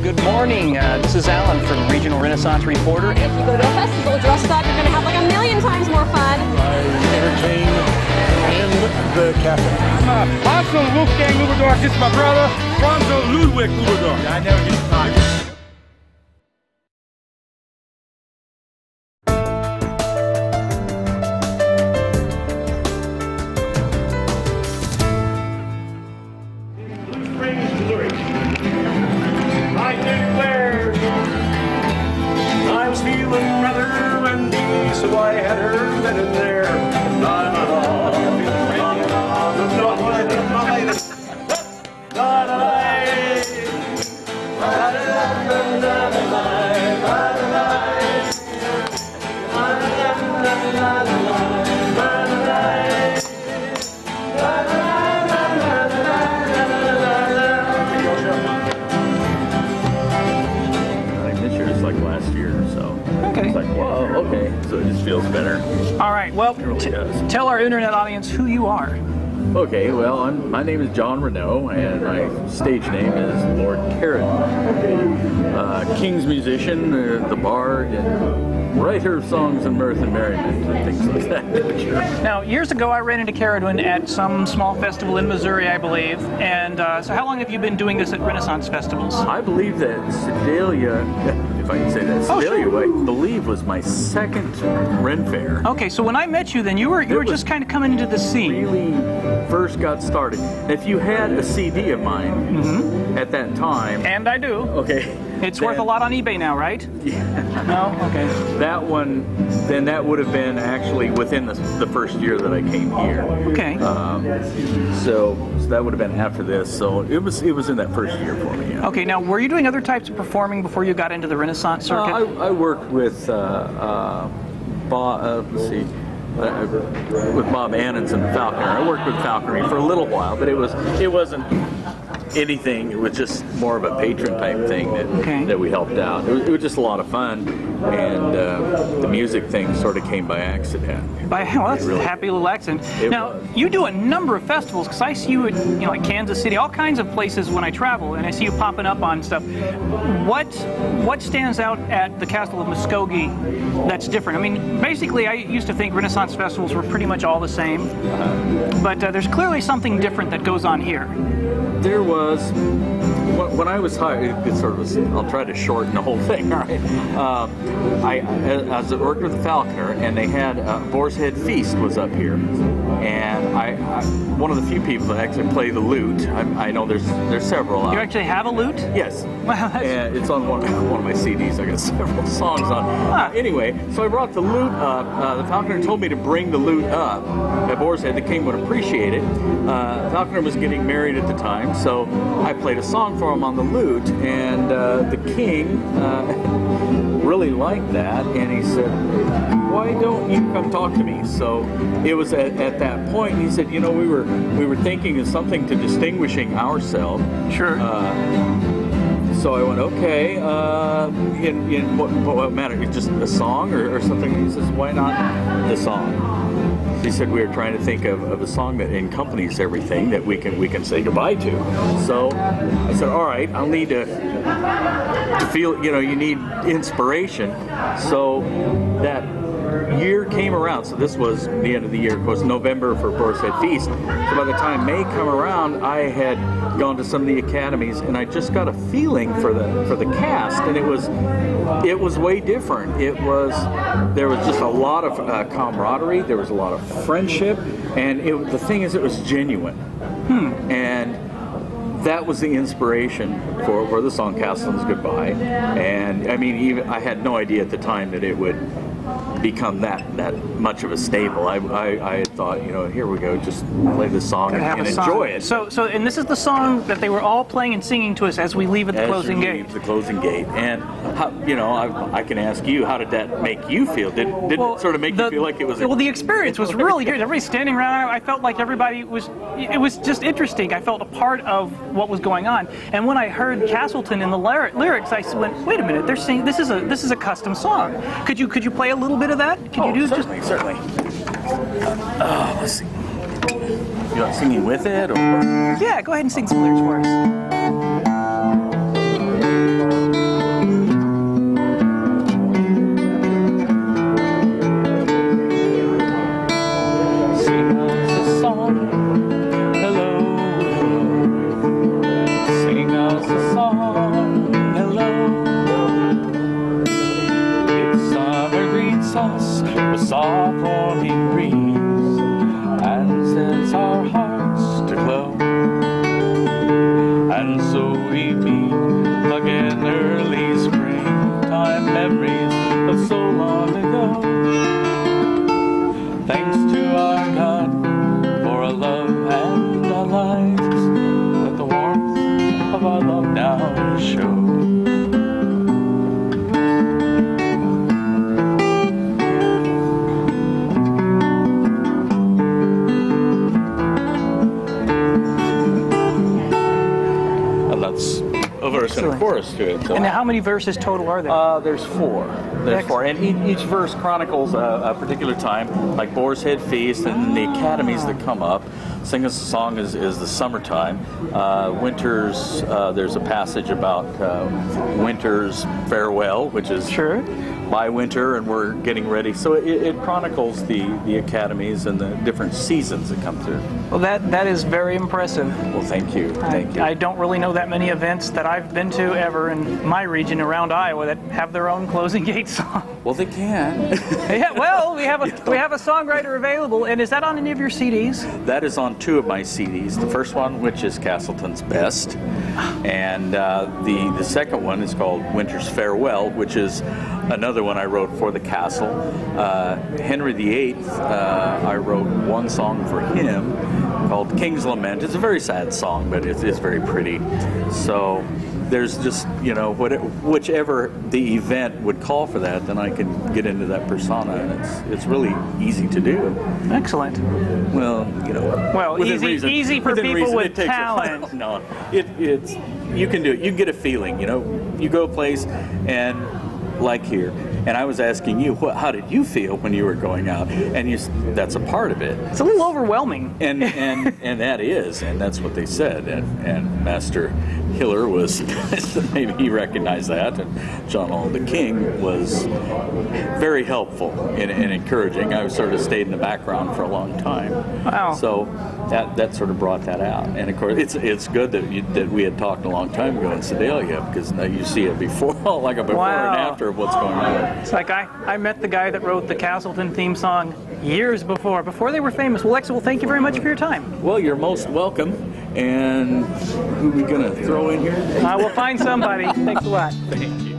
good morning. This is Alan from Regional Renaissance Reporter. If you go to a festival dressed up, you're going to have like a million times more fun. I entertain in the cafe. I'm from Wolfgang Uberdorf. This is my brother, Franzo Ludwig Uberdorf. I never get to talk. I was feeling rather windy, so I had her then and there. Okay, so it just feels better. All right, well, It really does. tell our internet audience who you are. Okay, well, my name is John Reneau, and my stage name is Lord Kerridwynn. King's musician, the bard, and writer of songs and mirth and merriment, and things like that. Now, years ago, I ran into Kerridwynn at some small festival in Missouri, I believe. And so how long have you been doing this at Renaissance festivals? I believe that Sedalia, if I can say that, Sedalia, I believe, was my second Ren Fair. Okay, so when I met you then, you were just kind of coming into the scene. Really first got started. If you had a CD of mine at that time... And I do. Okay. It's worth a lot on eBay now, right? Yeah. No? Okay. That one, then that would have been actually within the first year that I came here. Okay. So that would have been after this. So it was in that first year for me. Yeah. Okay. Now, were you doing other types of performing before you got into the Renaissance circuit? I worked with Bob. Let's see. With Bob Annans and the Falconer. I worked with Falconery for a little while, but it wasn't anything. It was just more of a patron type thing that we helped out. It was just a lot of fun, and the music thing sort of came by accident. Well, that's a happy little accident. Now, you do a number of festivals, because I see you at like Kansas City, all kinds of places when I travel, and I see you popping up on stuff. What stands out at the Castle of Muskogee that's different? I mean, basically, I used to think Renaissance festivals were pretty much all the same, but there's clearly something different that goes on here. There was, when I was hired, it sort of I'll try to shorten the whole thing, all right? I worked with the Falconer, and they had Boar's Head Feast was up here, and I one of the few people that actually play the lute. I know there's several. You actually have a lute? Yes. Wow, and it's on one of my CDs. I got several songs on. Anyway, so I brought the lute up. The Falconer told me to bring the lute up at Boar's Head. The King would appreciate it. Falconer was getting married at the time, so I played a song for him on the lute, and the King really liked that, and he said, "Why don't you come talk to me?" So it was at that point he said, "You know, we were thinking of something to distinguishing ourselves." Sure. So I went, okay, in what matter? It's just a song or something? He says, why not the song? He said we were trying to think of a song that encompasses everything that we can say goodbye to. So I said, all right, I'll need to feel, you need inspiration. So that year came around, so this was the end of the year, of course, November for Boar's Head Feast. So by the time May come around, I had gone to some of the academies, and I just got a feeling for the cast, and it was way different. There was just a lot of camaraderie, there was a lot of friendship, and the thing is, it was genuine. And that was the inspiration for the song Castleton's Goodbye. And I mean, even I had no idea at the time that it would become that much of a staple. I had thought, here we go, just play this song and enjoy it. So and this is the song that they were all playing and singing to us as we leave at the closing gate. The closing gate. And I can ask you, how did that make you feel? Did it sort of make you feel like it was? Well, the experience was really good. Everybody standing around. I felt like everybody was. It was just interesting. I felt a part of what was going on. And when I heard Castleton in the lyrics, I went, wait a minute. They're saying this is a custom song. Could you play a little bit of that? Can you do certainly. Let's see. You want singing with it, or? Yeah, go ahead and sing some lyrics for us. meet again early springtime, memories of so long ago. Thanks to our God for our love and our lives, let the warmth of our love now show. That's a verse and a chorus to it. So. And how many verses total are there? There's four. There's four, and each verse chronicles a particular time, like Boar's Head Feast, and the academies that come up. Sing Us a Song is the summertime. Winters, there's a passage about winter's farewell, which is by winter, and we're getting ready. So it chronicles the academies and the different seasons that come through. Well, that is very impressive. Well, thank you. Thank you. I don't really know that many events that I've been to ever in my region around Iowa that have their own closing gate song. Well, they can. Yeah, well, we have a songwriter available, and is that on any of your CDs? That is on two of my CDs. The first one, which is Castleton's Best, and the second one is called Winter's Farewell, which is another one I wrote for the castle. Henry VIII, I wrote one song for him called King's Lament. It's a very sad song, but it's very pretty. So there's just, whichever the event would call for that, then I can get into that persona, and it's really easy to do. Excellent. Well, Well, easy for people with talent. No, it's you can do it. You get a feeling. You go a place and like here. And I was asking you, how did you feel when you were going out? And that's a part of it. It's a little overwhelming. And that is, and that's what they said. And Master Hiller was, maybe he recognized that. And John Hall, the King, was very helpful and encouraging. I sort of stayed in the background for a long time. Wow. So that sort of brought that out. And of course, it's good that we had talked a long time ago in Sedalia, because now you see it before, like a before and after of what's going on. It's like I met the guy that wrote the Castleton theme song years before they were famous. Well, Lexa, thank you very much for your time. Well, you're most welcome. And who are we going to throw in here? We'll find somebody. Thanks a lot. Thank you.